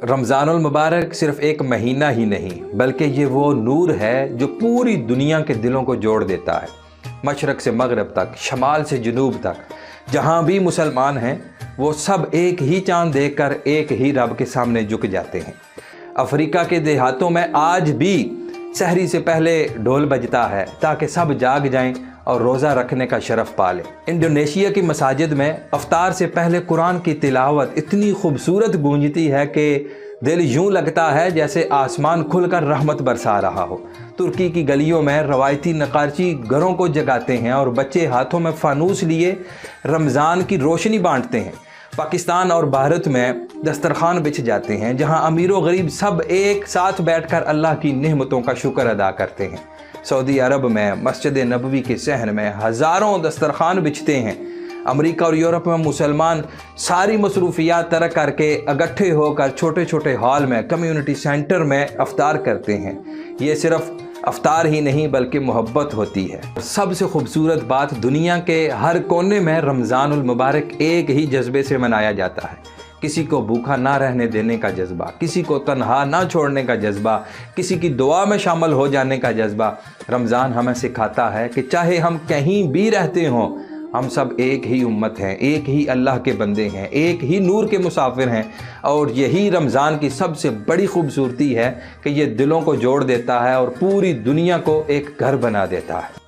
रमज़ानुल मुबारक सिर्फ़ एक महीना ही नहीं बल्कि ये वो नूर है जो पूरी दुनिया के दिलों को जोड़ देता है। मशरक़ से मगरब तक, शमाल से जनूब तक, जहाँ भी मुसलमान हैं वो सब एक ही चाँद देखकर एक ही रब के सामने झुक जाते हैं। अफ्रीका के देहातों में आज भी सहरी से पहले ढोल बजता है ताकि सब जाग जाएं और रोज़ा रखने का शरफ़ पा लें। इंडोनेशिया की मसाजिद में अफ्तार से पहले कुरान की तिलावत इतनी खूबसूरत गूंजती है कि दिल यूँ लगता है जैसे आसमान खुलकर रहमत बरसा रहा हो। तुर्की की गलियों में रवायती नक़ाशी घरों को जगाते हैं और बच्चे हाथों में फ़ानूस लिए रमज़ान की रोशनी बांटते हैं। पाकिस्तान और भारत में दस्तरखान बिछ जाते हैं जहां अमीर व गरीब सब एक साथ बैठकर अल्लाह की नेमतों का शुक्र अदा करते हैं। सऊदी अरब में मस्जिद नबवी के सहन में हज़ारों दस्तरखान बिछते हैं। अमेरिका और यूरोप में मुसलमान सारी मसरूफियात तरक करके इकट्ठे होकर छोटे छोटे हॉल में, कम्युनिटी सेंटर में अफ्तार करते हैं। ये सिर्फ़ अफ्तार ही नहीं बल्कि मोहब्बत होती है। सबसे खूबसूरत बात, दुनिया के हर कोने में रमज़ानुल मुबारक एक ही जज्बे से मनाया जाता है। किसी को भूखा ना रहने देने का जज्बा, किसी को तन्हा ना छोड़ने का जज्बा, किसी की दुआ में शामिल हो जाने का जज्बा। रमज़ान हमें सिखाता है कि चाहे हम कहीं भी रहते हों, हम सब एक ही उम्मत हैं, एक ही अल्लाह के बंदे हैं, एक ही नूर के मुसाफिर हैं। और यही रमज़ान की सबसे बड़ी खूबसूरती है कि ये दिलों को जोड़ देता है और पूरी दुनिया को एक घर बना देता है।